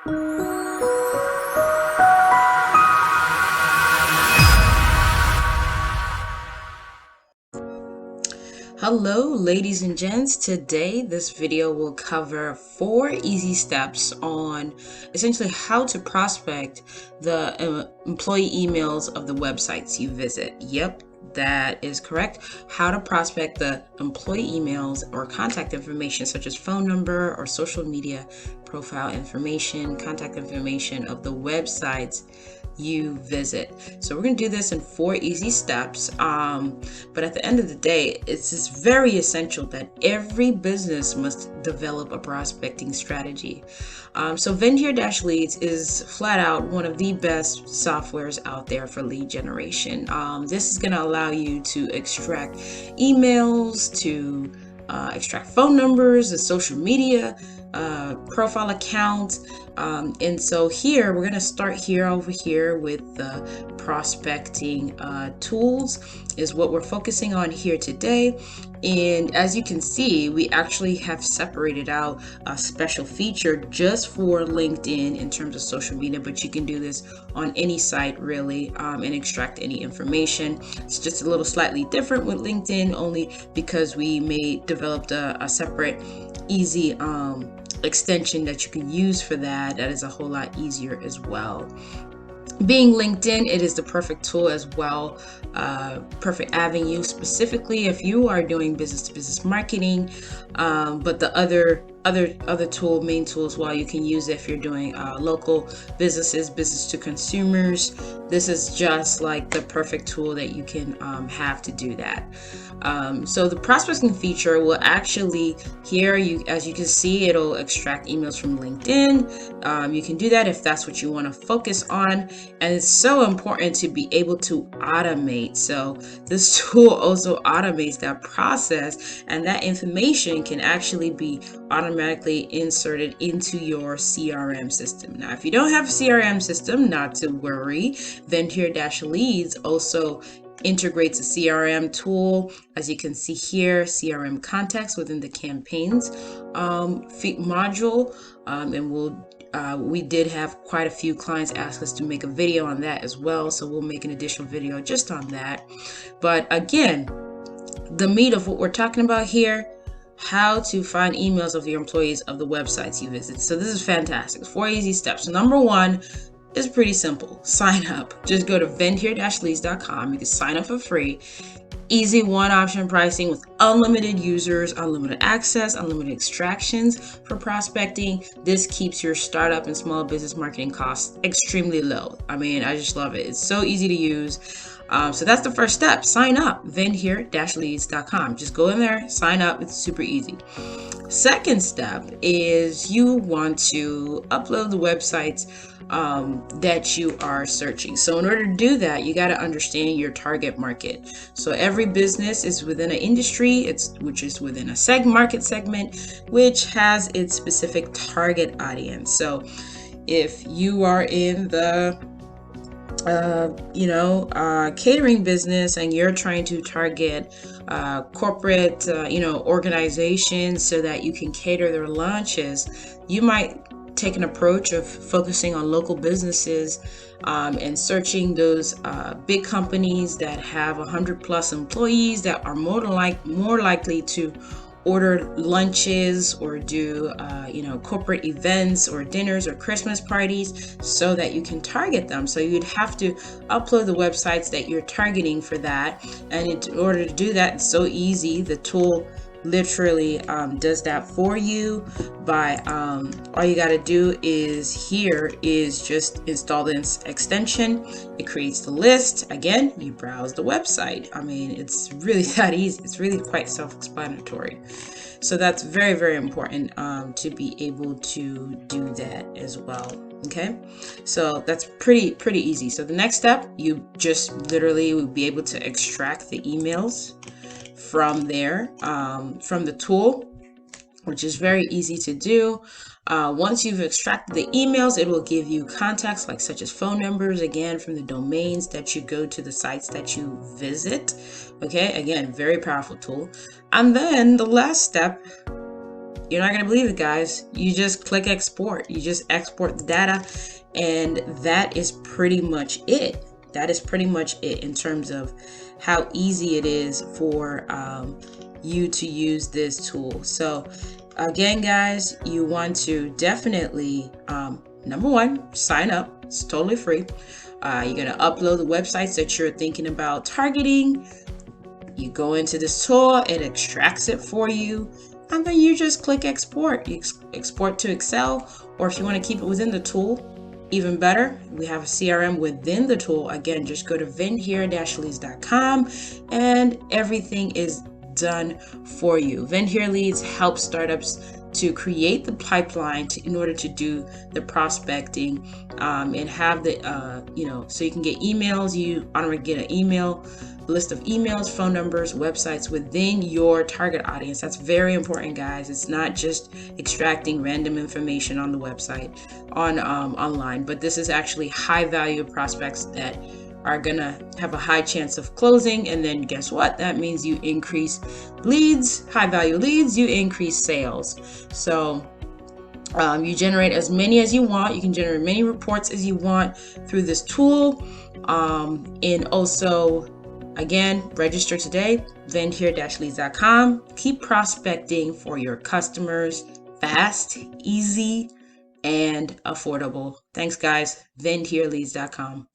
Hello, ladies and gents. Today, this video will cover 4 easy steps on essentially how to prospect the employee emails of the websites you visit. Yep, that is correct. How to prospect the employee emails or contact information such as phone number or social media profile information, contact information of the websites you visit. So we're going to do this in 4 easy steps, but at the end of the day, it's just very essential that every business must develop a prospecting strategy. So vendhere-leads is flat out one of the best softwares out there for lead generation. This is going to allow you to extract emails, to extract phone numbers, and social media profile account. And so here we're going to start over here with the prospecting tools is what we're focusing on here today. And as you can see, we actually have separated out a special feature just for LinkedIn in terms of social media, but you can do this on any site really, and extract any information. It's just a little slightly different with LinkedIn only because we developed a separate easy extension that you can use for that is a whole lot easier as well. Being LinkedIn, it is the perfect tool as well, perfect avenue specifically if you are doing business-to-business marketing, but the other main tools, while you can use it if you're doing local businesses, business to consumers, this is just like the perfect tool that you can have to do that. So the prospecting feature will actually here, as you can see, it'll extract emails from LinkedIn. You can do that if that's what you want to focus on, and it's so important to be able to automate. So this tool also automates that process, and that information can actually be automatically inserted into your CRM system. Now, if you don't have a CRM system, not to worry. Vendhere-leads also integrates a CRM tool, as you can see here, CRM contacts within the campaigns module, and we did have quite a few clients ask us to make a video on that as well, so we'll make an additional video just on that. But again, the meat of what we're talking about here, how to find emails of your employees of the websites you visit. So this is fantastic. 4 easy steps. So number 1 is pretty simple. Sign up. Just go to vendhere-leads.com. You can sign up for free. Easy one-option pricing with unlimited users, unlimited access, unlimited extractions for prospecting. This keeps your startup and small business marketing costs extremely low. I mean, I just love it. It's so easy to use. So that's the first step. Sign up. vendhere-leads.com. Just go in there, sign up. It's super easy. Second step is you want to upload the websites that you are searching. So in order to do that, you got to understand your target market. So every business is within an industry, which is within a market segment, which has its specific target audience. So if you are in the catering business and you're trying to target corporate organizations so that you can cater their lunches, you might take an approach of focusing on local businesses and searching those big companies that have 100+ employees that are more likely to order lunches or do corporate events or dinners or Christmas parties, so that you can target them. So you'd have to upload the websites that you're targeting for that, and in order to do that, it's so easy. The tool literally does that for you by all you got to do is just install this extension. It creates the list. Again, you browse the website. I mean, it's really that easy. It's really quite self-explanatory. So that's very, very important to be able to do that as well. Okay, so that's pretty easy. So the next step, you just literally will be able to extract the emails from there, from the tool, which is very easy to do. Once you've extracted the emails, it will give you contacts such as phone numbers, again, from the domains that you go to, the sites that you visit. Okay, again, very powerful tool. And then the last step you're not going to believe it, guys. You just click export. You just export the data, and that is pretty much it. That is pretty much it in terms of how easy it is for you to use this tool. So again, guys, you want to definitely, number one, sign up. It's totally free. You're going to upload the websites that you're thinking about targeting. You go into this tool, it extracts it for you, and then you just click export. You export to Excel, or if you want to keep it within the tool, even better. We have a CRM within the tool. Again, just go to vendhere-leads.com and everything is done for you. Vendhere-leads helps startups to create the pipeline in order to do the prospecting and have the, so you can get emails. You automatically get an email list of emails, phone numbers, websites within your target audience. That's very important, guys. It's not just extracting random information on the website online, but this is actually high value prospects that are gonna have a high chance of closing. And then guess what? That means you increase leads, high value leads, you increase sales. So you generate as many as you want. You can generate many reports as you want through this tool. And also, again, register today, vendhere-leads.com. Keep prospecting for your customers fast, easy, and affordable. Thanks, guys. vendhere-leads.com.